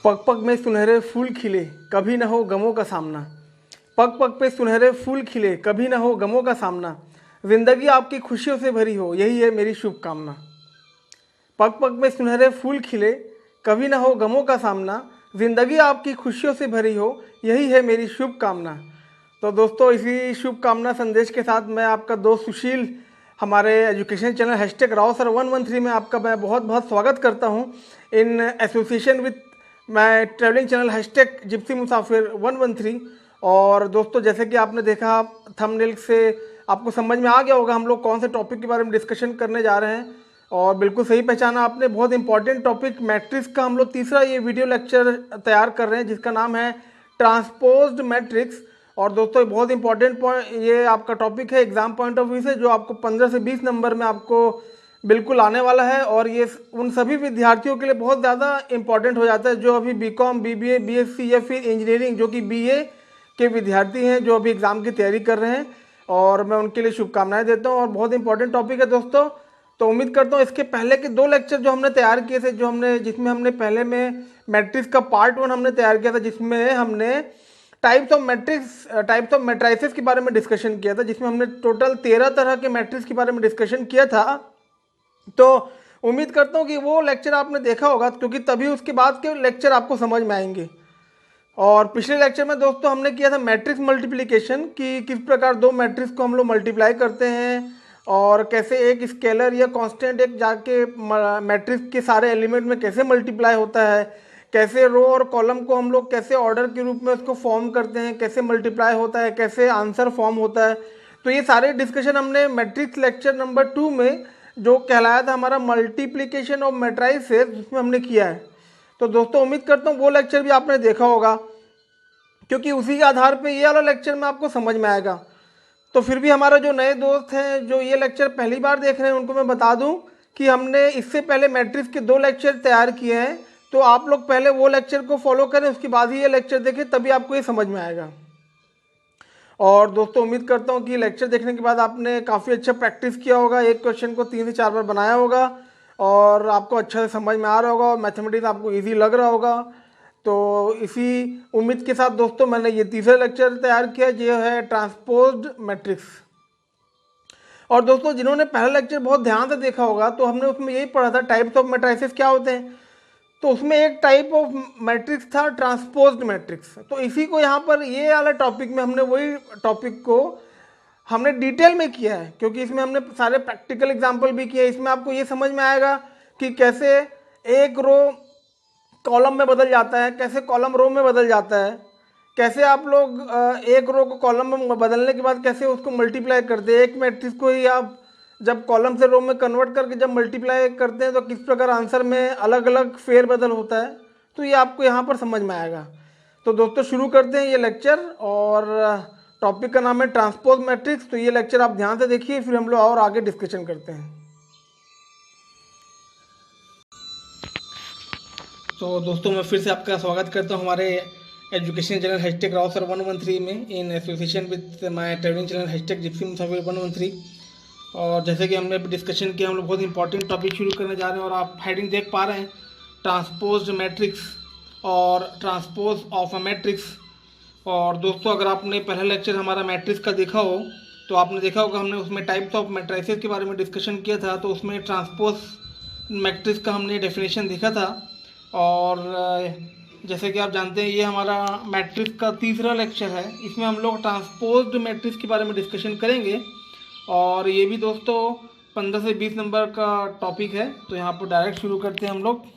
पग पग में सुनहरे फूल खिले, कभी न हो गमों का सामना। पग पग पे सुनहरे फूल खिले, कभी न हो गमों का सामना। जिंदगी आपकी खुशियों से भरी हो, यही है मेरी शुभकामना। पग पग में सुनहरे फूल खिले, कभी न हो गमों का सामना। जिंदगी आपकी खुशियों से भरी हो, यही है मेरी शुभकामना। तो दोस्तों, इसी शुभकामना संदेश के साथ मैं आपका दोस्त सुशील हमारे एजुकेशन चैनल #राव सर 113 में आपका मैं बहुत बहुत स्वागत करता हूं इन एसोसिएशन विद मैं ट्रैवलिंग चैनल #जिप्सी मुसाफिर 113। और दोस्तों, जैसे कि आपने देखा थंबनेल से आपको समझ में आ गया होगा हम लोग कौन से टॉपिक के बारे में डिस्कशन करने जा रहे हैं। और बिल्कुल सही पहचाना आपने, बहुत इंपॉर्टेंट टॉपिक मैट्रिक्स का हम लोग तीसरा ये वीडियो लेक्चर तैयार कर रहे हैं जिसका नाम है ट्रांसपोज्ड मैट्रिक्स। और दोस्तों, ये बहुत इंपॉर्टेंट पॉइंट ये आपका टॉपिक है एग्जाम पॉइंट ऑफ व्यू से, जो आपको 15 से 20 नंबर में आपको बिल्कुल आने वाला है। और ये उन सभी विद्यार्थियों के लिए बहुत ज़्यादा इंपॉर्टेंट हो जाता है जो अभी बीकॉम, बीबीए, बीएससी या फिर इंजीनियरिंग जो कि बीए के विद्यार्थी हैं जो अभी एग्ज़ाम की तैयारी कर रहे हैं। और मैं उनके लिए शुभकामनाएं देता हूं और बहुत इंपॉर्टेंट टॉपिक है दोस्तों। तो उम्मीद करता हूं इसके पहले के 2 लेक्चर जो हमने तैयार किए थे, जिसमें हमने पहले में मैट्रिक्स का पार्ट 1 हमने तैयार किया था, जिसमें हमने टाइप्स ऑफ मैट्राइसेस के बारे में डिस्कशन किया था, जिसमें हमने टोटल 13 तरह के मैट्रिक्स के बारे में डिस्कशन किया था। तो उम्मीद करता हूँ कि वो लेक्चर आपने देखा होगा, क्योंकि तभी उसके बाद के लेक्चर आपको समझ में आएंगे। और पिछले लेक्चर में दोस्तों हमने किया था मैट्रिक्स मल्टीप्लिकेशन, कि किस प्रकार 2 मैट्रिक्स को हम लोग मल्टीप्लाई करते हैं और कैसे एक स्केलर या कांस्टेंट एक जाके मैट्रिक्स के सारे एलिमेंट में कैसे मल्टीप्लाई होता है, कैसे रो और कॉलम को हम लोग कैसे ऑर्डर के रूप में उसको फॉर्म करते हैं, कैसे मल्टीप्लाई होता है, कैसे आंसर फॉर्म होता है। तो ये सारे डिस्कशन हमने मैट्रिक्स लेक्चर नंबर 2 में जो कहलाया था हमारा मल्टीप्लिकेशन ऑफ मैट्राइसेस, उसमें हमने किया है। तो दोस्तों, उम्मीद करता हूँ वो लेक्चर भी आपने देखा होगा, क्योंकि उसी के आधार पे ये वाला लेक्चर में आपको समझ में आएगा। तो फिर भी हमारा जो नए दोस्त हैं जो ये लेक्चर पहली बार देख रहे हैं, उनको मैं बता दूं कि हमने इससे पहले मैट्रिक्स के 2 लेक्चर तैयार किए हैं। तो आप लोग पहले वो लेक्चर को फॉलो करें, उसके बाद ही ये लेक्चर देखें, तभी आपको ये समझ में आएगा। और दोस्तों, उम्मीद करता हूँ कि लेक्चर देखने के बाद आपने काफ़ी अच्छा प्रैक्टिस किया होगा, एक क्वेश्चन को 3 से 4 बार बनाया होगा और आपको अच्छा से समझ में आ रहा होगा और मैथमेटिक्स आपको इजी लग रहा होगा। तो इसी उम्मीद के साथ दोस्तों, मैंने ये तीसरा लेक्चर तैयार किया जो है ट्रांसपोज्ड मैट्रिक्स। और दोस्तों, जिन्होंने पहला लेक्चर बहुत ध्यान से देखा होगा, तो हमने उसमें यही पढ़ा था टाइप्स ऑफ मैट्राइसेस क्या होते हैं। तो उसमें एक टाइप ऑफ मैट्रिक्स था ट्रांसपोज्ड मैट्रिक्स। तो इसी को यहाँ पर ये वाला टॉपिक में हमने वही टॉपिक को हमने डिटेल में किया है, क्योंकि इसमें हमने सारे प्रैक्टिकल एग्जांपल भी किए। इसमें आपको ये समझ में आएगा कि कैसे एक रो कॉलम में बदल जाता है, कैसे कॉलम रो में बदल जाता है, कैसे आप लोग एक रो को कॉलम में बदलने के बाद कैसे उसको मल्टीप्लाई करते हैं। एक मैट्रिक्स को ही आप जब कॉलम से रो में कन्वर्ट करके जब मल्टीप्लाई करते हैं तो किस प्रकार आंसर में अलग अलग फेर बदल होता है। तो ये आपको यहाँ पर समझ में आएगा। तो दोस्तों, शुरू करते हैं ये लेक्चर। और टॉपिक का नाम है ट्रांसपोज मैट्रिक्स। तो ये लेक्चर आप ध्यान से देखिए, फिर हम लोग और आगे डिस्कशन करते हैं। तो दोस्तों, मैं फिर से आपका स्वागत करता हूँ हमारे एजुकेशन चैनल #राव सर 113 में in association with my travelling channel #Gypsy मुसाफिर 113। और जैसे कि हमने डिस्कशन किया, हम लोग बहुत इंपॉर्टेंट टॉपिक शुरू करने जा रहे हैं और आप हेडिंग देख पा रहे हैं, ट्रांसपोज्ड मैट्रिक्स और ट्रांसपोज ऑफ अ मैट्रिक्स। और दोस्तों, अगर आपने पहला लेक्चर हमारा मैट्रिक्स का देखा हो तो आपने देखा होगा हमने उसमें टाइप्स ऑफ मैट्राइसेस के बारे में डिस्कशन किया था। तो उसमें ट्रांसपोज मैट्रिक्स का हमने डेफिनेशन देखा था। और जैसे कि आप जानते हैं, ये हमारा मैट्रिक्स का तीसरा लेक्चर है। इसमें हम लोग ट्रांसपोज्ड मैट्रिक्स के बारे में डिस्कशन करेंगे। और ये भी दोस्तों 15 से 20 नंबर का टॉपिक है। तो यहाँ पर डायरेक्ट शुरू करते हैं हम लोग।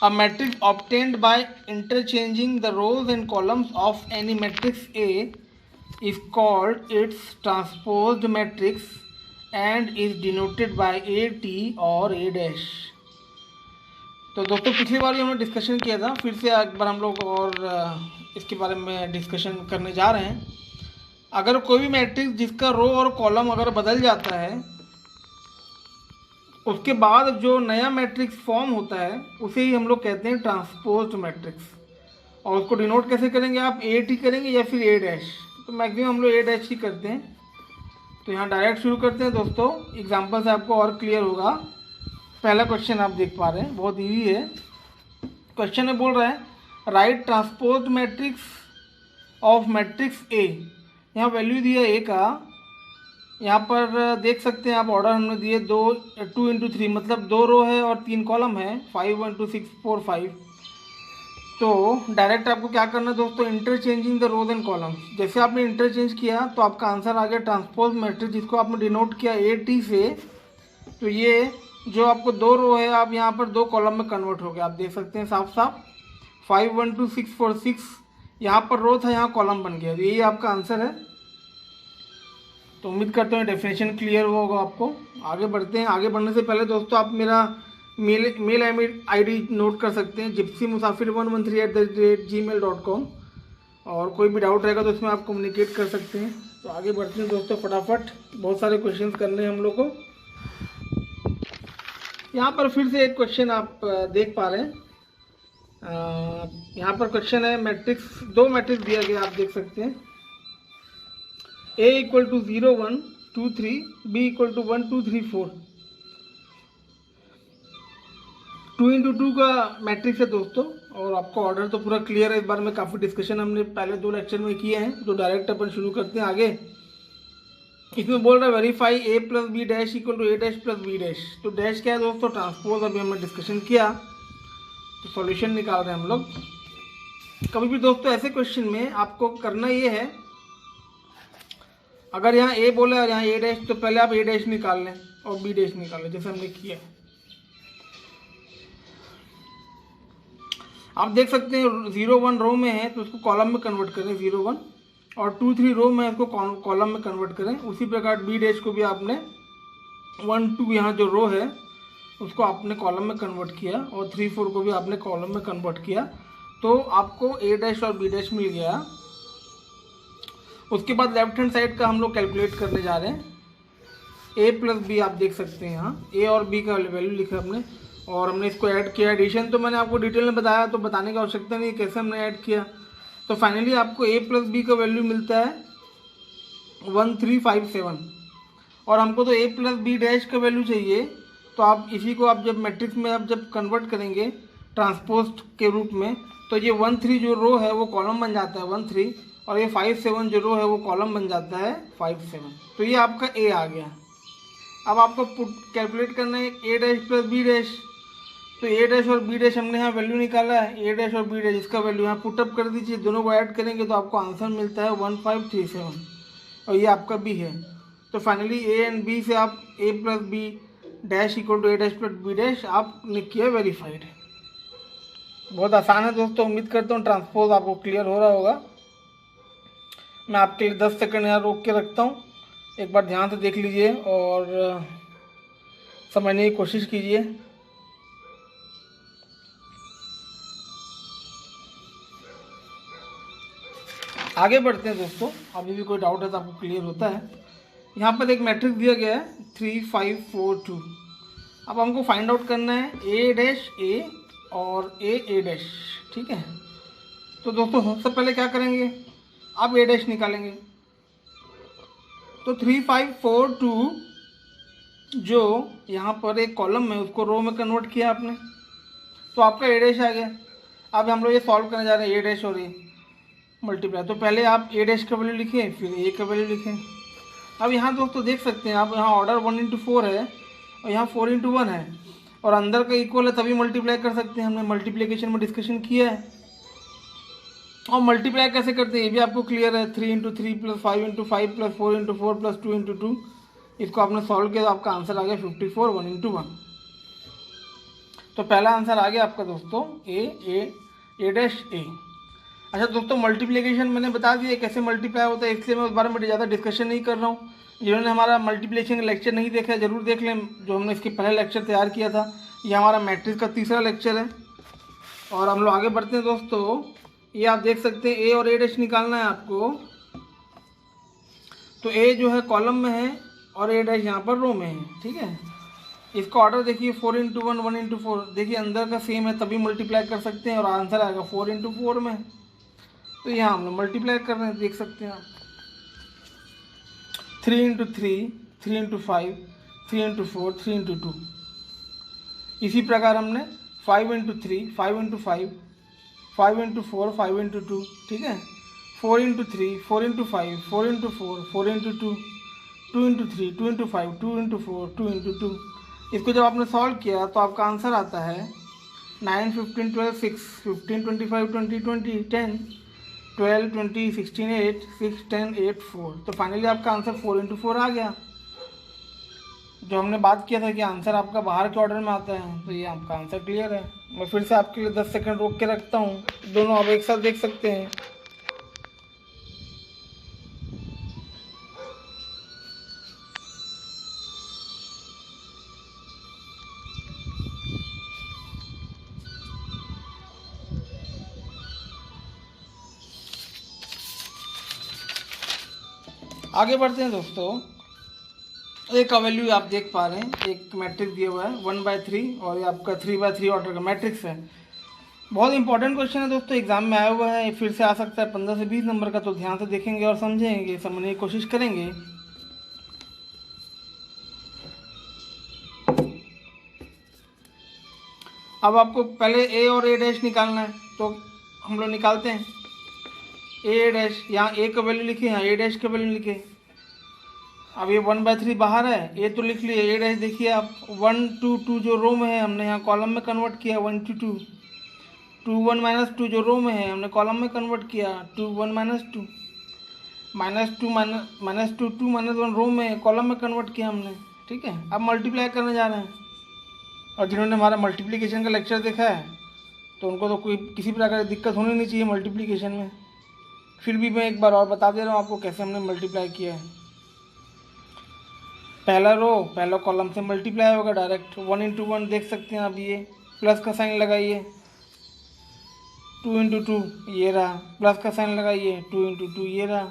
A matrix obtained by interchanging the rows and columns of any matrix A is called its transposed matrix and is denoted by AT or A dash। तो दोस्तों, पिछली बार भी हमने डिस्कशन किया था, फिर से एक बार हम लोग और इसके बारे में डिस्कशन करने जा रहे हैं। अगर कोई भी मैट्रिक्स जिसका रो और कॉलम अगर बदल जाता है, उसके बाद जो नया मैट्रिक्स फॉर्म होता है उसे ही हम लोग कहते हैं ट्रांसपोज्ड मैट्रिक्स। और उसको डिनोट कैसे करेंगे, आप AT करेंगे या फिर A डैश। तो मैक्सिमम हम लोग A डैश ही करते हैं। तो यहाँ डायरेक्ट शुरू करते हैं दोस्तों, एग्जांपल से आपको और क्लियर होगा। पहला क्वेश्चन आप देख पा रहे हैं, बहुत ईजी है। क्वेश्चन में बोल रहा है right transpose matrix of matrix A. यहाँ वैल्यू दिया ए का, यहाँ पर देख सकते हैं आप ऑर्डर हमने दिए 2 × 3 मतलब 2 रो है और 3 कॉलम है, 5 1 2 6 4 5। तो डायरेक्ट आपको क्या करना है दोस्तों, interchanging the rows and columns. जैसे आपने इंटरचेंज किया तो आपका आंसर आ गया ट्रांसपोज मैट्रिक्स, जिसको आपने डिनोट किया ए टी से। तो ये जो आपको 2 रो है आप यहाँ पर 2 कॉलम में कन्वर्ट हो गया, आप देख सकते हैं साफ साफ। 5 1 2 6 4 6 यहाँ पर रो था, यहाँ कॉलम बन गया। तो यही आपका आंसर है। तो उम्मीद करता हूँ डेफिनेशन क्लियर हुआ होगा आपको। आगे बढ़ते हैं। आगे बढ़ने से पहले दोस्तों आप मेरा मेल आईडी नोट कर सकते हैं, gypsymusafir113@gmail.com। और कोई भी डाउट रहेगा तो उसमें आप कम्युनिकेट कर सकते हैं। तो आगे बढ़ते हैं दोस्तों फटाफट, बहुत सारे क्वेश्चन करने हैं हम लोग को। यहाँ पर फिर से एक क्वेश्चन आप देख पा रहे हैं। यहाँ पर क्वेश्चन है मैट्रिक्स, 2 मैट्रिक्स दिया गया, आप देख सकते हैं। A = 0 1 2 3, B = 1 2 3 4। 2 × 2 का मैट्रिक्स है दोस्तों। और आपको ऑर्डर तो पूरा क्लियर है। इस बार में काफ़ी डिस्कशन हमने पहले 2 लेक्चर में किए हैं। तो डायरेक्ट अपन शुरू करते हैं आगे। इसमें बोल रहा है verify A + B dash = A dash + B dash. तो डैश क्या है दोस्तों, ट्रांसपोज। अभी हमने डिस्कशन किया तो सॉल्यूशन निकाल रहे हैं हम लोग। कभी भी दोस्तों ऐसे क्वेश्चन में आपको करना ये है, अगर यहाँ A बोला और यहाँ A डैश, तो पहले आप A डैश निकाल लें और B डैश निकाल लें, जैसे हमने किया। आप देख सकते हैं 0 1 रो में है तो उसको कॉलम में कन्वर्ट करें 0 1, और 2 3 रो में इसको कॉलम में कन्वर्ट करें। उसी प्रकार B डैश को भी आपने 1 2 यहाँ जो रो है उसको आपने कॉलम में कन्वर्ट किया, और 3 4 को भी आपने कॉलम में कन्वर्ट किया। तो आपको A डैश और B डैश मिल गया। उसके बाद लेफ्ट हैंड साइड का हम लोग कैलकुलेट करने जा रहे हैं। A + B आप देख सकते हैं, यहाँ A और B का वैल्यू लिखा हमने, और हमने इसको ऐड किया। एडिशन तो मैंने आपको डिटेल में बताया, तो बताने की आवश्यकता नहीं कैसे हमने ऐड किया। तो फाइनली आपको A + B का वैल्यू मिलता है 1357। और हमको तो A + B डैश का वैल्यू चाहिए। तो आप इसी को आप जब मैट्रिक्स में आप जब कन्वर्ट करेंगे ट्रांसपोज के रूप में, तो ये 1 3 जो रो है वो कॉलम बन जाता है 1 3, और ये 5 7 जो रो है वो कॉलम बन जाता है 5 7। तो ये आपका A आ गया। अब आपको कैलकुलेट करना है A डैश + B डैश। तो A डैश और B डैश हमने यहाँ वैल्यू निकाला है, A डैश और B डैश, इसका वैल्यू यहाँ पुटअप कर दीजिए। दोनों को ऐड करेंगे तो आपको आंसर मिलता है 1537, और ये आपका B है। तो फाइनली A एंड B से आप A + B dash = A dash + B dash आपने किया वेरीफाइड। बहुत आसान है दोस्तों। उम्मीद करता हूँ ट्रांसपोज आपको क्लियर हो रहा होगा। मैं आपके लिए 10 सेकंड यहाँ रोक के रखता हूँ, एक बार ध्यान से देख लीजिए और समझने की कोशिश कीजिए। आगे बढ़ते हैं दोस्तों। अभी भी कोई डाउट है तो आपको क्लियर होता है। यहाँ पर एक मैट्रिक्स दिया गया है 3 5 4 2। अब हमको फाइंड आउट करना है A डैश A और A डैश, ठीक है। तो दोस्तों सबसे पहले क्या करेंगे, आप A डैश निकालेंगे। तो 3 5 4 2 जो यहाँ पर एक कॉलम है उसको रो में कन्वर्ट किया आपने, तो आपका A डैश आ गया। अब हम लोग ये सॉल्व करने जा रहे हैं A डैश और A मल्टीप्लाई। तो पहले आप A डैश का वैल्यू लिखें, फिर A का वैल्यू लिखें। अब यहाँ दोस्तों देख सकते हैं आप, यहाँ ऑर्डर 1 × 4 है और यहाँ 4 × 1 है, और अंदर का इक्वल है तभी मल्टीप्लाई कर सकते हैं। हमने मल्टीप्लिकेशन में डिस्कशन किया है। और मल्टीप्लाई कैसे करते हैं ये भी आपको क्लियर है। 3 × 3 + 5 × 5 + 4 × 4 + 2 × 2। इसको आपने सॉल्व किया तो आपका आंसर आ गया 54 1 × 1। तो पहला आंसर आ गया आपका दोस्तों A डैश A। अच्छा दोस्तों, मल्टीप्लिकेशन मैंने बता दिया कैसे मल्टीप्लाई होता है, इसलिए मैं उस बारे में ज़्यादा डिस्कशन नहीं कर रहा हूँ। जिन्होंने हमारा मल्टीप्लिकेशन का लेक्चर नहीं देखा है ज़रूर देख लें, जो हमने इसके पहले लेक्चर तैयार किया था। ये हमारा मैट्रिक्स का तीसरा लेक्चर है। और हम लोग आगे बढ़ते हैं दोस्तों। ये आप देख सकते हैं A और A डैश निकालना है आपको। तो A जो है कॉलम में है और A डैश यहाँ पर रो में है, ठीक है। इसका ऑर्डर देखिए 4 × 1 1 × 4। देखिए अंदर का सेम है तभी मल्टीप्लाई कर सकते हैं, और आंसर आएगा 4 × 4 में। तो यहाँ हम लोग मल्टीप्लाई कर रहे हैं, देख सकते हैं आप। 3 × 3 3 × 5 3 × 4 3 × 2। इसी प्रकार हमने 5 इंटू 3, 5 इंटू 5, 5 इंटू 4, 5 इंटू 2, ठीक है। 4 into 3, 4 into 5, 4 into 4, 4 into 2, 2 into 3, 2 into 5, 2 into 4, 2 into 2। इसको जब आपने सॉल्व किया तो आपका आंसर आता है 9, 15, 12, 6, 15, 25, 20, 20, 10, 12, 20, 16, 8, 6, 10, 8, 4। तो फाइनली आपका आंसर 4 इंटू 4 आ गया। जो हमने बात किया था कि आंसर आपका बाहर के ऑर्डर में आता है, तो ये आपका आंसर क्लियर है। मैं फिर से आपके लिए 10 सेकंड रोक के रखता हूँ, दोनों आप एक साथ देख सकते हैं। आगे बढ़ते हैं दोस्तों। एक का वैल्यू आप देख पा रहे हैं, एक मैट्रिक्स दिया हुआ है 1/3 और ये आपका 3/3 ऑर्डर का मैट्रिक्स है। बहुत इंपॉर्टेंट क्वेश्चन है दोस्तों, एग्जाम में आया हुआ है, फिर से आ सकता है 15 से 20 नंबर का। तो ध्यान से देखेंगे और समझेंगे, समझने की कोशिश करेंगे। अब आपको पहले ए और ए डैश निकालना है, तो हम लोग निकालते हैं। ए डैश, यहाँ ए का वैल्यू लिखे, यहाँ ए डैश का वैल्यू लिखे। अब ये 1/3 बाहर है, ए तो लिख लिए, ए डैश देखिए आप 1 2 2 जो रो में है हमने यहाँ कॉलम में कन्वर्ट किया 1 2 2, 2 1 -2 जो रो में है हमने कॉलम में कन्वर्ट किया 2 1 -2, -2 -2 2 -1 रो में कॉलम में कन्वर्ट किया हमने, ठीक है। अब मल्टीप्लाई करने जा रहे हैं, और जिन्होंने हमारा मल्टीप्लिकेशन का लेक्चर देखा है तो उनको तो कोई किसी प्रकार की दिक्कत होनी नहीं चाहिए मल्टीप्लिकेशन में। फिर भी मैं एक बार और बता दे रहा हूँ आपको कैसे हमने मल्टीप्लाई किया है। पहला रो पहला कॉलम से मल्टीप्लाई होगा डायरेक्ट, 1 इंटू 1 देख सकते हैं आप, ये प्लस का साइन लगाइए, 2 इंटू 2 ये रहा, प्लस का साइन लगाइए, 2 इंटू 2 ये रहा।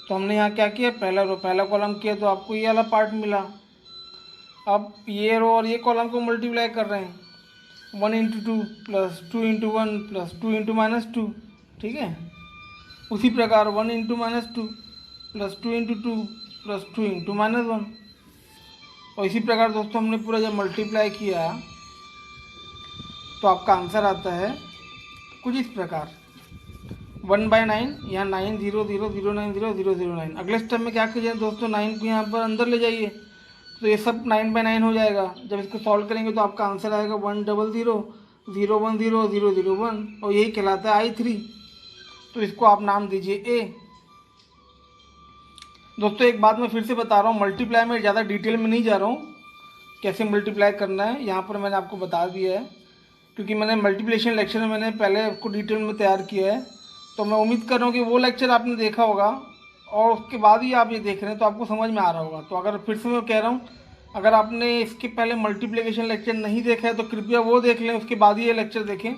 तो हमने यहाँ क्या किया, पहला रो पहला कॉलम किया तो आपको ये वाला पार्ट मिला। अब ये रो और ये कॉलम को मल्टीप्लाई कर रहे हैं, 1 into 2 plus 2 into 1 plus 2 into -2, ठीक है। उसी प्रकार 1 into -2 plus 2 into 2 plus 2 into -1। और इसी प्रकार दोस्तों हमने पूरा जब मल्टीप्लाई किया तो आपका आंसर आता है कुछ इस प्रकार 1/9, यहाँ 9 0 0 0 9 0 0 0 9। अगले स्टेप में क्या कीजिए दोस्तों, 9 को यहाँ पर अंदर ले जाइए, तो ये सब 9/9 हो जाएगा। जब इसको सॉल्व करेंगे तो आपका आंसर आएगा 1 0 0 0 1 0 0 0 1, और यही कहलाता है I3। तो इसको आप नाम दीजिए A। दोस्तों एक बात मैं फिर से बता रहा हूँ, मल्टीप्लाई में ज़्यादा डिटेल में नहीं जा रहा हूँ, कैसे मल्टीप्लाई करना है यहाँ पर मैंने आपको बता दिया है, क्योंकि मैंने मल्टीप्लिकेशन लेक्चर में मैंने पहले आपको डिटेल में तैयार किया है। तो मैं उम्मीद कर रहा हूँ कि वो लेक्चर आपने देखा होगा और उसके बाद ही आप ये देख रहे हैं तो आपको समझ में आ रहा होगा। तो अगर फिर से मैं कह रहा हूँ, अगर आपने इसके पहले मल्टीप्लिकेशन लेक्चर नहीं देखा है तो कृपया वो देख लें, उसके बाद ही ये लेक्चर देखें,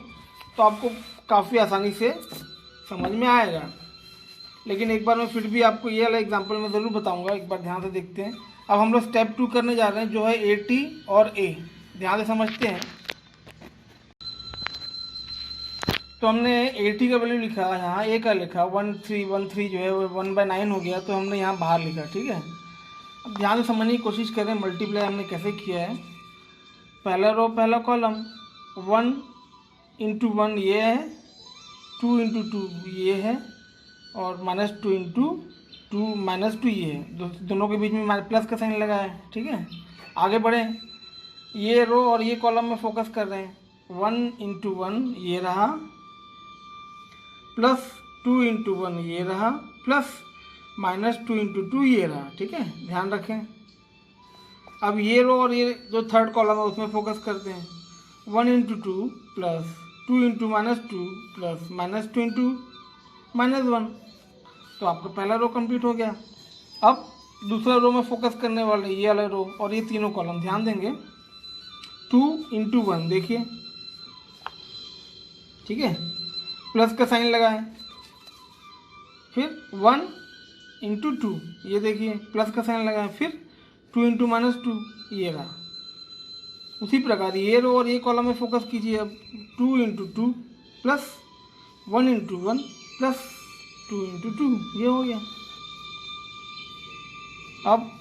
तो आपको काफ़ी आसानी से समझ में आएगा। लेकिन एक बार मैं फिर भी आपको ये वाला एग्जांपल मैं ज़रूर बताऊंगा, एक बार ध्यान से देखते हैं। अब हम लोग स्टेप 2 करने जा रहे हैं, जो है AT और A। ध्यान से समझते हैं। तो हमने AT का वैल्यू लिखा, यहाँ A का लिखा 1313 जो है वो 1/9 हो गया, तो हमने यहाँ बाहर लिखा, ठीक है। अब ध्यान से समझने की कोशिश करें मल्टीप्लाई हमने कैसे किया है। पहला रो पहला कॉलम 1 इंटू 1 ये है, 2 इंटू 2 ये है, और -2 इंटू 2 -2 ये है। दोनों के बीच में प्लस का साइन लगा है, ठीक है। आगे बढ़ें, ये रो और ये कॉलम में फोकस कर रहे हैं, 1 इंटू 1 ये रहा, प्लस 2 इंटू 1 ये रहा, प्लस -2 इंटू 2 ये रहा, ठीक है। ध्यान रखें। अब ये रो और ये जो थर्ड कॉलम है उसमें फोकस करते हैं, 1 into 2 plus 2 into -2 plus -2 into -1। तो आपका पहला रो कंप्लीट हो गया। अब दूसरा रो में फोकस करने वाले ये वाला रो और ये तीनों कॉलम, ध्यान देंगे 2 इंटू 1 देखिए, ठीक है, प्लस का साइन लगाएं, फिर 1 इंटू 2 ये देखिए प्लस का साइन लगाएं, फिर 2 इंटू -2 ये रहा। उसी प्रकार ये रो और ये कॉलम में फोकस कीजिए। अब 2 into 2 plus 1 into 1 plus 2 into 2 ये हो गया। अब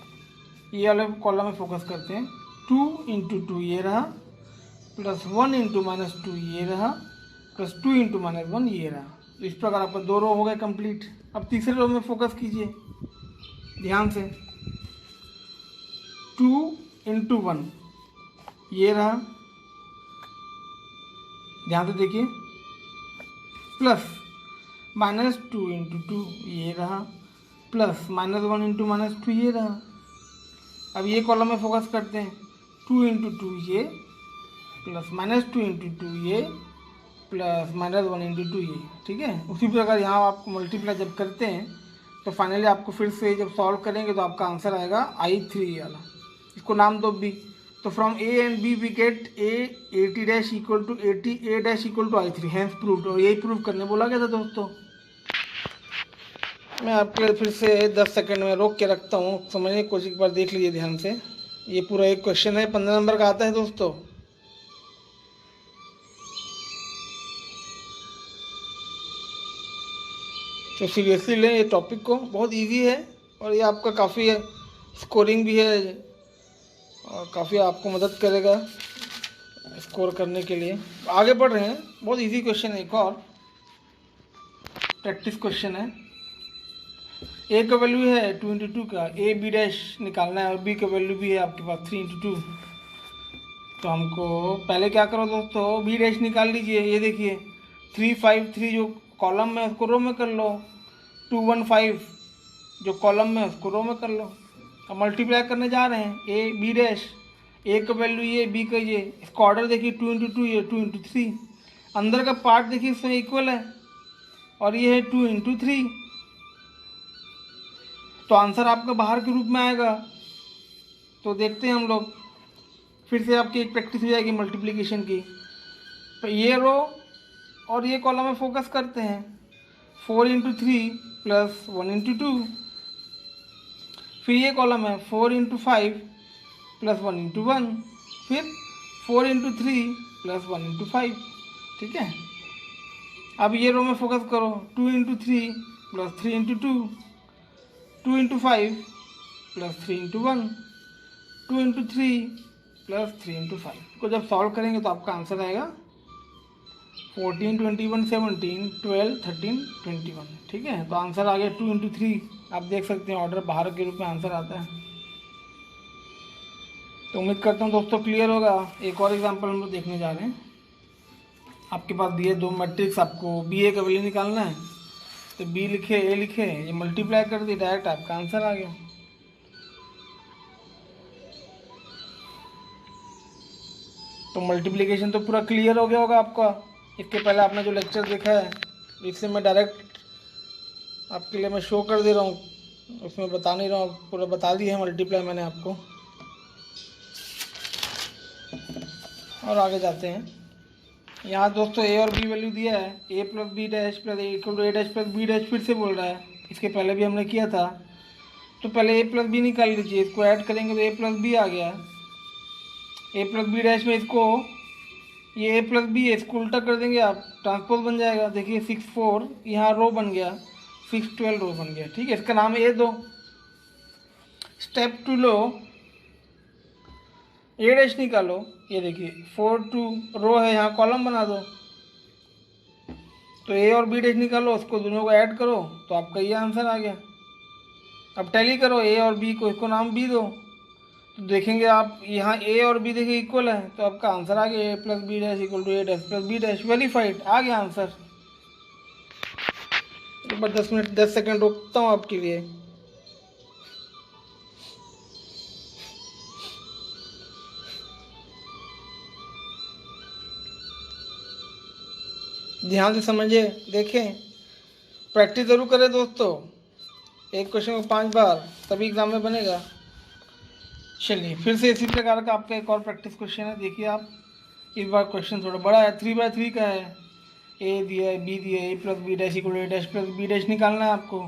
ये वाले कॉलम में फोकस करते हैं, 2 इंटू 2 ये रहा, प्लस 1 इंटू -2 ये रहा, प्लस 2 इंटू -1 ये रहा। तो इस प्रकार आपका 2 रो हो गए कंप्लीट। अब तीसरे रो में फोकस कीजिए ध्यान से। 2 इंटू 1 ये रहा, ध्यान से देखिए, प्लस -2 इंटू 2 ये रहा, प्लस -1 इंटू -2 ये रहा। अब ये कॉलम में फोकस करते हैं, 2 इंटू 2 ये, प्लस -2 इंटू 2 ये, प्लस -1 इंटू 2 ये। ठीक है, उसी प्रकार यहाँ आप मल्टीप्लाई जब करते हैं तो फाइनली आपको फिर से जब सॉल्व करेंगे तो आपका आंसर आएगा I3 वाला। इसको नाम दो B। तो from A and B we get A 80 equal to 80 A equal to I3 hence proved. और यही प्रूव करने बोला गया था दोस्तों। मैं आपके लिए फिर से 10 सेकंड में रोक के रखता हूँ, समझने की कोशिश, एक बार देख लीजिए ध्यान से। ये पूरा एक क्वेश्चन है, 15 नंबर का आता है दोस्तों। तो सीरियसली लें ये टॉपिक को, बहुत इजी है और ये आपका काफ़ी स्कोरिंग भी है और काफ़ी आपको मदद करेगा स्कोर करने के लिए। आगे बढ़ रहे हैं, बहुत इजी क्वेश्चन है, एक और प्रैक्टिस क्वेश्चन है। ए का वैल्यू है 2 इंटू 2 का, ए बी डैश निकालना है और बी का वैल्यू भी है आपके पास 3 इंटू 2। तो हमको पहले क्या करो दोस्तों, बी डैश निकाल लीजिए। ये देखिए 3 5 3 जो कॉलम में उसको रो में कर लो, 2 1 5 जो कॉलम में उसको रो में कर लो। अब मल्टीप्लाई करने जा रहे हैं, ए बी डैश, ए का वैल्यू ये, बी का ये, इसका ऑर्डर देखिए 2 इंटू 2 ये 2 इंटू 3, अंदर का पार्ट देखिए इसमें इक्वल है और ये है 2 इंटू 3। तो आंसर आपका बाहर के रूप में आएगा। तो देखते हैं हम लोग, फिर से आपकी एक प्रैक्टिस हो जाएगी मल्टीप्लिकेशन की। तो ये रो और ये कॉलम में फोकस करते हैं, 4 इंटू 3 प्लस 1 इंटू 2। फिर ये कॉलम है 4 इंटू 5 प्लस 1 इंटू 1, फिर 4 इंटू 3 प्लस 1 इंटू 5। ठीक है, अब ये रो में फोकस करो, 2 into 3 plus 3 into 2, 2 into 5 plus 3 into 1, 2 into 3 plus 3 into 5 को जब सॉल्व करेंगे तो आपका आंसर आएगा 14 21 17 12 13 21। ठीक है, तो आंसर आ गया 2 इंटू 3। आप देख सकते हैं ऑर्डर बाहर के रूप में आंसर आता है। तो उम्मीद करता हूँ दोस्तों क्लियर होगा। एक और एग्जांपल हम लोग देखने जा रहे हैं। आपके पास दिए दो मैट्रिक्स, आपको बी ए का वैल्यू निकालना है। तो बी लिखे, ए लिखे, ये मल्टीप्लाई कर दी, डायरेक्ट आपका आंसर आ गया। तो मल्टीप्लिकेशन तो पूरा क्लियर हो गया होगा आपका। इसके पहले आपने जो लेक्चर देखा है इससे मैं डायरेक्ट आपके लिए मैं शो कर दे रहा हूँ, उसमें बता नहीं रहा हूँ, पूरा बता दी है मल्टीप्लाई मैंने आपको। और आगे जाते हैं। यहाँ दोस्तों ए और बी वैल्यू दिया है, A plus B dash plus A equal to A dash plus B dash, फिर से बोल रहा है। इसके पहले भी हमने किया था। तो पहले ए प्लस बी निकाल लीजिए, इसको ऐड करेंगे तो ए प्लस बी आ गया। ए प्लस बी डैश में इसको, ये ए प्लस बी है, इसको उल्टा कर देंगे आप, ट्रांसपोज बन जाएगा। देखिए 6 4 यहाँ रो बन गया, 6 12 रो बन गया। ठीक है, इसका नाम ए दो। स्टेप 2 लो, ए डैश निकालो। ये देखिए 4 2 रो है, यहाँ कॉलम बना दो। तो ए और बी डैश निकालो, उसको दोनों को ऐड करो तो आपका ये आंसर आ गया। अब टैली करो ए और बी को, इसको नाम बी दो। तो देखेंगे आप यहाँ ए और बी देखिए इक्वल है, तो आपका आंसर आ गया A plus B dash equal to A dash plus B dash. Verified, आ गया आंसर। एक बार 10 मिनट 10 सेकंड रोकता हूँ आपके लिए। ध्यान से समझिए, देखें, प्रैक्टिस जरूर करें दोस्तों। एक क्वेश्चन को 5 बार, तभी एग्जाम में बनेगा। चलिए फिर से इसी प्रकार का आपका एक और प्रैक्टिस क्वेश्चन है। देखिए आप, इस बार क्वेश्चन थोड़ा बड़ा है, 3/3 का है। ए दिया है, बी दिया है, A plus B dash equal A dash plus B dash निकालना है आपको।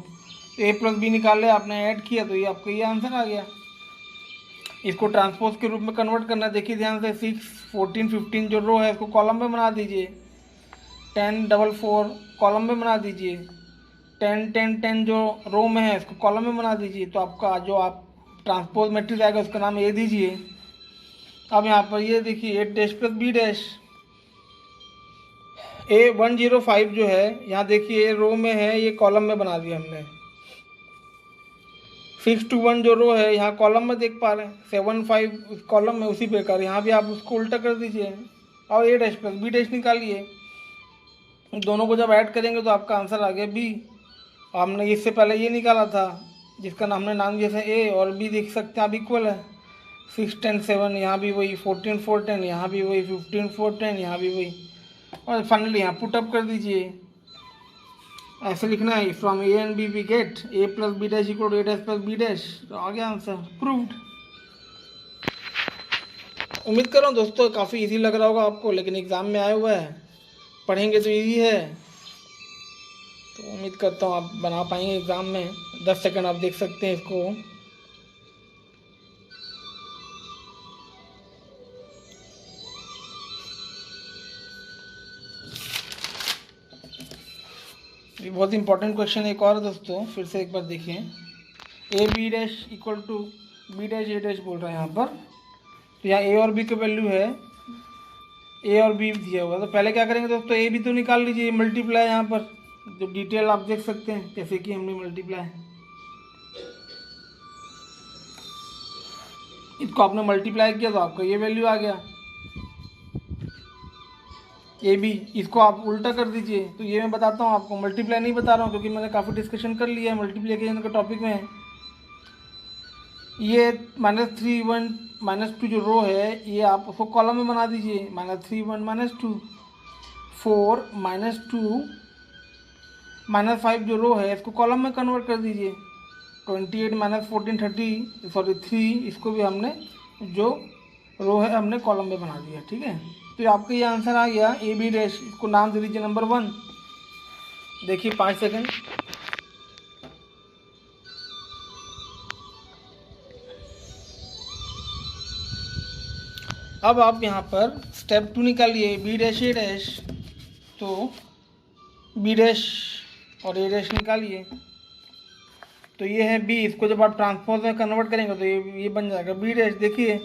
तो ए प्लस बी निकाल लिया आपने, ऐड किया तो ये आपका ये आंसर आ गया। इसको ट्रांसपोज के रूप में कन्वर्ट करना। देखिए ध्यान से, 6 14 15 जो रो है इसको कॉलम में बना दीजिए। 10 4 4 कॉलम में बना दीजिए। 10 10 10 जो रो में है इसको कॉलम में बना दीजिए। तो आपका जो आप ट्रांसपोज मैट्रिक्स आएगा उसका नाम ए दीजिए। अब यहाँ पर ये देखिए A dash plus B dash, A105 जो है यहाँ देखिए रो में है, ये कॉलम में बना दिया हमने। 621 जो रो है यहाँ कॉलम में देख पा रहे हैं, 75 कॉलम में उसी प्रकार यहाँ भी आप उसको उल्टा कर दीजिए और ए डैश प्लस बी डैश निकालिए। दोनों को जब ऐड करेंगे तो आपका आंसर आ गया बी। हमने इससे पहले ये निकाला था जिसका हमने नाम दिया था ए, और बी देख सकते हैं आप इक्वल है। 6 10 7 यहाँ भी वही, 14 4 10 यहाँ भी वही, 15 4 10 यहाँ भी वही, और फाइनली यहाँ पुट अप कर दीजिए। ऐसे लिखना है from A and B we get A plus B dash equal to A dash plus B dash, तो आ गया आंसर, प्रूव्ड। उम्मीद कर रहा हूँ दोस्तों काफ़ी इजी लग रहा होगा आपको, लेकिन एग्ज़ाम में आया हुआ है, पढ़ेंगे तो इजी है, तो उम्मीद करता हूँ आप बना पाएंगे एग्ज़ाम में। 10 सेकंड आप देख सकते हैं इसको। ये बहुत इंपॉर्टेंट क्वेश्चन एक और दोस्तों, फिर से एक बार देखिए। A B dash equal to B dash A dash बोल रहे हैं यहाँ पर, तो यहाँ ए और बी की वैल्यू है, ए और बी दिया हुआ, तो पहले क्या करेंगे दोस्तों, ए बी तो निकाल लीजिए, मल्टीप्लाई यहाँ पर जो डिटेल आप देख सकते हैं कैसे कि हमने मल्टीप्लाई, इसको आपने मल्टीप्लाई किया तो आपका ये वैल्यू आ गया ए बी। इसको आप उल्टा कर दीजिए, तो ये मैं बताता हूँ आपको, मल्टीप्लाई नहीं बता रहा हूँ क्योंकि मैंने काफ़ी डिस्कशन कर लिया है मल्टीप्लिकेशन के टॉपिक में। ये -3 1 -2 जो रो है ये आप उसको कॉलम में बना दीजिए, -3 1 -2 4 -2 -5 जो रो है इसको कॉलम में कन्वर्ट कर दीजिए। 28 -14 30 सॉरी 3, इसको भी हमने जो रो है हमने कॉलम में बना दिया, ठीक है। तो आपका ये आंसर आ गया ए बी डैश, इसको नाम दे दीजिए नंबर 1। देखिए 5 सेकंड। अब आप यहाँ पर स्टेप 2 निकालिए, बी डैश ए डैश, तो बी डैश और ए डैश निकालिए, तो ये है बी, इसको जब आप ट्रांसपोज में कन्वर्ट करेंगे तो ये बन जाएगा बी डैश। देखिए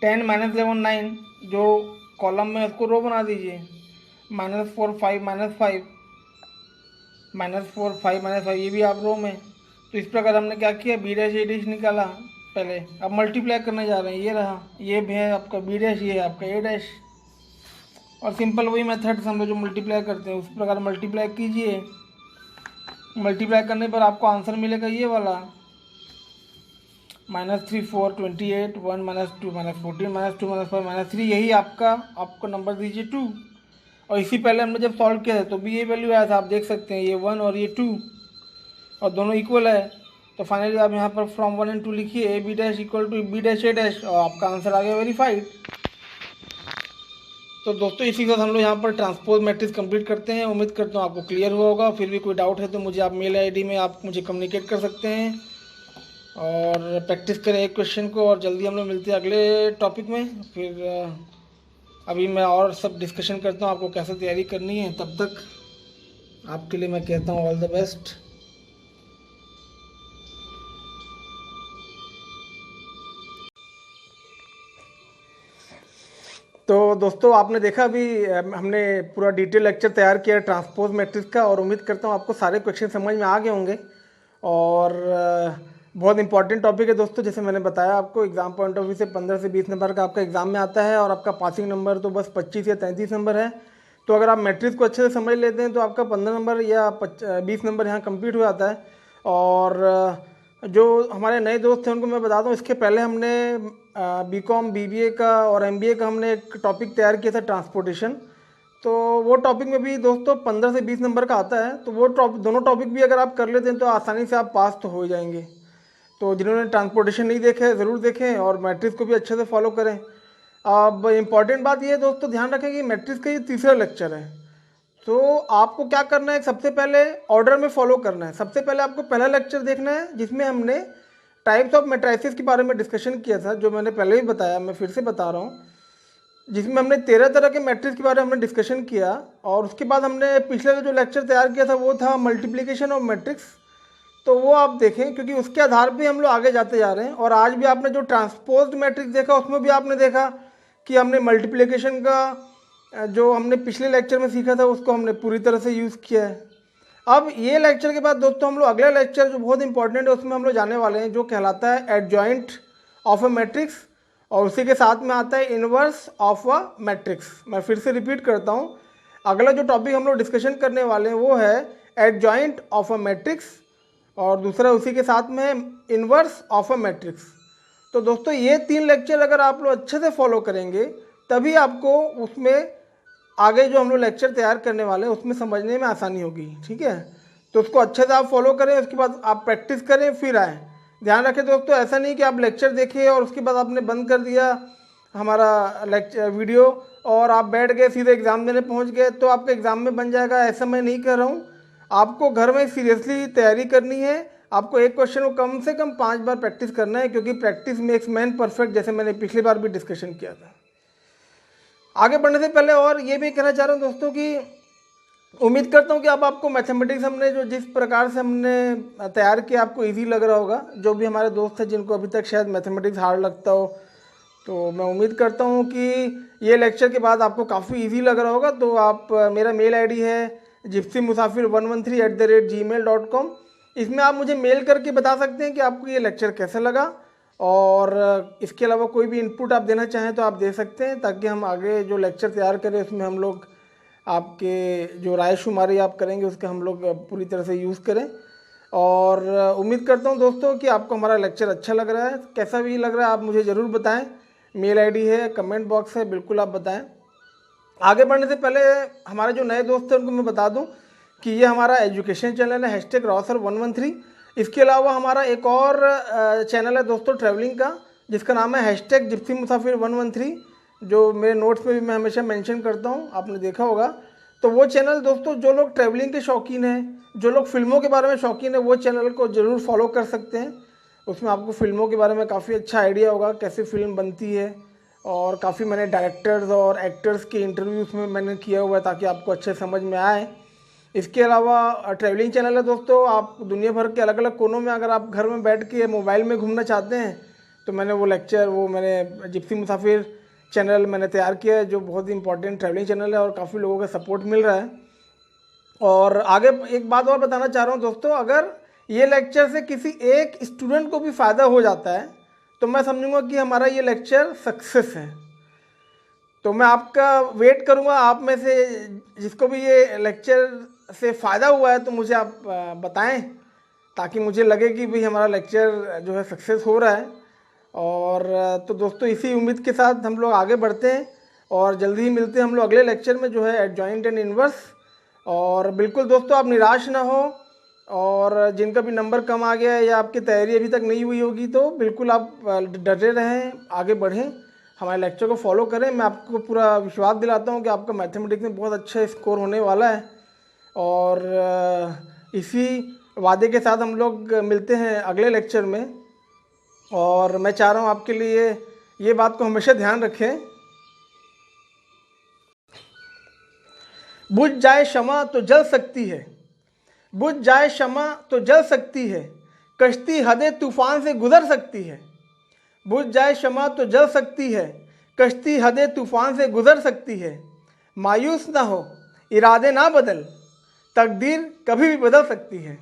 10 -11 9 जो कॉलम में उसको रो बना दीजिए, -4 5 -5 -4 5 -5 ये भी आप रो में। तो इस प्रकार हमने क्या किया, बी डैश ए डैश निकाला पहले, अब मल्टीप्लाई करने जा रहे हैं, ये रहा, ये भी है आपका बी डैश, ये है आपका ए डैश, और सिंपल वही मेथड से हम लोग जो मल्टीप्लाई करते हैं उस प्रकार मल्टीप्लाई कीजिए। मल्टीप्लाई करने पर आपको आंसर मिलेगा ये वाला, -3 4 28 1 -2 -14 -2 -5 -3, यही आपको नंबर दीजिए 2। और इसी पहले हमने जब सॉल्व किया था तो भी ये वैल्यू आया था, आप देख सकते हैं ये 1 और ये 2 और दोनों इक्वल है। तो फाइनली आप यहाँ पर फ्रॉम 1 and 2 लिखिए, A B dash equal to B dash A dash, और आपका आंसर आ गया वेरीफाइड। तो दोस्तों इसी के साथ हम लोग यहाँ पर ट्रांसपोज मैट्रिक्स कंप्लीट करते हैं। उम्मीद करता हूँ आपको क्लियर हुआ होगा। फिर भी कोई डाउट है तो मुझे आप मेल आईडी में आप मुझे कम्युनिकेट कर सकते हैं, और प्रैक्टिस करें एक क्वेश्चन को, और जल्दी हम लोग मिलते हैं अगले टॉपिक में। फिर अभी मैं और सब डिस्कशन करता हूँ आपको कैसे तैयारी करनी है। तब तक आपके लिए मैं कहता हूँ ऑल द बेस्ट। तो दोस्तों आपने देखा अभी हमने पूरा डिटेल लेक्चर तैयार किया ट्रांसपोज मैट्रिक्स का, और उम्मीद करता हूँ आपको सारे क्वेश्चन समझ में आ गए होंगे। और बहुत इंपॉर्टेंट टॉपिक है दोस्तों, जैसे मैंने बताया आपको एग्ज़ाम पॉइंट ऑफ व्यू से 15 से 20 नंबर का आपका एग्ज़ाम में आता है, और आपका पासिंग नंबर तो बस 25 या 33 नंबर है। तो अगर आप मैट्रिक्स को अच्छे से समझ लेते हैं तो आपका 15 नंबर या 20 नंबर यहाँ कंप्लीट हो जाता है। और जो हमारे नए दोस्त हैं उनको मैं बता दूं, इसके पहले हमने बीकॉम बीबीए का और एमबीए का हमने एक टॉपिक तैयार किया था ट्रांसपोर्टेशन। तो वो टॉपिक में भी दोस्तों 15 से 20 नंबर का आता है। तो वो दोनों टॉपिक भी अगर आप कर लेते हैं तो आसानी से आप पास तो हो जाएंगे। तो जिन्होंने ट्रांसपोर्टेशन नहीं देखा है ज़रूर देखें, और मैट्रिक्स को भी अच्छे से फॉलो करें। अब इम्पॉर्टेंट बात ये है दोस्तों, ध्यान रखें कि मैट्रिक्स का ये तीसरा लेक्चर है। तो आपको क्या करना है, सबसे पहले ऑर्डर में फॉलो करना है। सबसे पहले आपको पहला लेक्चर देखना है जिसमें हमने टाइप्स ऑफ मैट्रिसेस के बारे में डिस्कशन किया था, जो मैंने पहले भी बताया, मैं फिर से बता रहा हूँ, जिसमें हमने 13 तरह के मैट्रिक्स के बारे में हमने डिस्कशन किया। और उसके बाद हमने पिछले जो लेक्चर तैयार किया था वो था मल्टीप्लिकेशन ऑफ मैट्रिक्स। तो वो आप देखें, क्योंकि उसके आधार पे हम लोग आगे जाते जा रहे हैं। और आज भी आपने जो ट्रांसपोज्ड मैट्रिक्स देखा उसमें भी आपने देखा कि हमने मल्टीप्लिकेशन का जो हमने पिछले लेक्चर में सीखा था उसको हमने पूरी तरह से यूज़ किया है। अब ये लेक्चर के बाद दोस्तों हम लोग अगला लेक्चर जो बहुत इंपॉर्टेंट है उसमें हम लोग जाने वाले हैं, जो कहलाता है एडजॉइंट ऑफ अ मैट्रिक्स, और उसी के साथ में आता है इनवर्स ऑफ अ मैट्रिक्स। मैं फिर से रिपीट करता हूँ, अगला जो टॉपिक हम लोग डिस्कशन करने वाले हैं वो है एडजॉइंट ऑफ अ मैट्रिक्स, और दूसरा उसी के साथ में है इनवर्स ऑफ अ मैट्रिक्स। तो दोस्तों ये 3 लेक्चर अगर आप लोग अच्छे से फॉलो करेंगे तभी आपको उसमें आगे जो हम लोग लेक्चर तैयार करने वाले हैं उसमें समझने में आसानी होगी, ठीक है। तो उसको अच्छे से आप फॉलो करें, उसके बाद आप प्रैक्टिस करें फिर आएँ। ध्यान रखें दोस्तों, ऐसा नहीं कि आप लेक्चर देखे और उसके बाद आपने बंद कर दिया हमारा लेक्चर वीडियो और आप बैठ गए सीधे एग्ज़ाम देने पहुंच गए तो आपका एग्ज़ाम में बन जाएगा, ऐसा मैं नहीं कह रहा हूं। आपको घर में सीरियसली तैयारी करनी है। आपको एक क्वेश्चन को कम से कम 5 बार प्रैक्टिस करना है, क्योंकि प्रैक्टिस मेक्स मैन परफेक्ट, जैसे मैंने पिछली बार भी डिस्कशन किया था। आगे बढ़ने से पहले और ये भी कहना चाह रहा हूँ दोस्तों कि उम्मीद करता हूँ कि अब आपको मैथमेटिक्स हमने जो जिस प्रकार से हमने तैयार किया आपको इजी लग रहा होगा। जो भी हमारे दोस्त हैं जिनको अभी तक शायद मैथमेटिक्स हार्ड लगता हो, तो मैं उम्मीद करता हूँ कि ये लेक्चर के बाद आपको काफ़ी इजी लग रहा होगा। तो आप मेरा मेल आईडी है gypsymusafir113@gmail.com। इसमें आप मुझे मेल करके बता सकते हैं कि आपको ये लेक्चर कैसा लगा, और इसके अलावा कोई भी इनपुट आप देना चाहें तो आप दे सकते हैं, ताकि हम आगे जो लेक्चर तैयार करें उसमें हम लोग आपके जो रायशुमारी आप करेंगे उसका हम लोग पूरी तरह से यूज़ करें। और उम्मीद करता हूँ दोस्तों कि आपको हमारा लेक्चर अच्छा लग रहा है। कैसा भी लग रहा है आप मुझे ज़रूर बताएं, मेल आईडी है, कमेंट बॉक्स है, बिल्कुल आप बताएं। आगे बढ़ने से पहले हमारे जो नए दोस्त हैं उनको मैं बता दूं कि ये हमारा एजुकेशन चैनल है #Rosar113। इसके अलावा हमारा एक और चैनल है दोस्तों ट्रैवलिंग का, जिसका नाम है #gypsymusafir113, जो मेरे नोट्स में भी मैं हमेशा मेंशन करता हूँ, आपने देखा होगा। तो वो चैनल दोस्तों जो लोग ट्रैवलिंग के शौकीन हैं, जो लोग फिल्मों के बारे में शौकीन है, वो चैनल को ज़रूर फॉलो कर सकते हैं। उसमें आपको फिल्मों के बारे में काफ़ी अच्छा आइडिया होगा, कैसे फिल्म बनती है, और काफ़ी मैंने डायरेक्टर्स और एक्टर्स के इंटरव्यू उसमें मैंने किया हुआ है ताकि आपको अच्छे समझ में आए। इसके अलावा ट्रैवलिंग चैनल है दोस्तों, आप दुनिया भर के अलग अलग कोनों में अगर आप घर में बैठ के मोबाइल में घूमना चाहते हैं तो मैंने जिप्सी मुसाफिर चैनल मैंने तैयार किया है, जो बहुत ही इंपॉर्टेंट ट्रैवलिंग चैनल है और काफ़ी लोगों का सपोर्ट मिल रहा है। और आगे एक बात और बताना चाह रहा हूँ दोस्तों, अगर ये लेक्चर से किसी एक स्टूडेंट को भी फ़ायदा हो जाता है तो मैं समझूंगा कि हमारा ये लेक्चर सक्सेस है। तो मैं आपका वेट करूंगा, आप में से जिसको भी ये लेक्चर से फ़ायदा हुआ है तो मुझे आप बताएं, ताकि मुझे लगे कि भाई हमारा लेक्चर जो है सक्सेस हो रहा है। और तो दोस्तों इसी उम्मीद के साथ हम लोग आगे बढ़ते हैं और जल्दी ही मिलते हैं हम लोग अगले लेक्चर में, जो है एडजॉइंट एंड इनवर्स। और बिल्कुल दोस्तों आप निराश ना हो, और जिनका भी नंबर कम आ गया है या आपकी तैयारी अभी तक नहीं हुई होगी तो बिल्कुल आप डटे रहें, आगे बढ़ें, हमारे लेक्चर को फॉलो करें। मैं आपको पूरा विश्वास दिलाता हूं कि आपका मैथमेटिक्स में बहुत अच्छा स्कोर होने वाला है। और इसी वादे के साथ हम लोग मिलते हैं अगले लेक्चर में। और मैं चाह रहा हूं आपके लिए ये बात को हमेशा ध्यान रखें, बुझ जाए क्षमा तो जल सकती है, बुझ जाए क्षमा तो जल सकती है, कश्ती हदे तूफान से गुजर सकती है। बुझ जाए क्षमा तो जल सकती है, कश्ती हदे तूफान से गुजर सकती है। मायूस ना हो, इरादे ना बदल, तकदीर कभी भी बदल सकती है।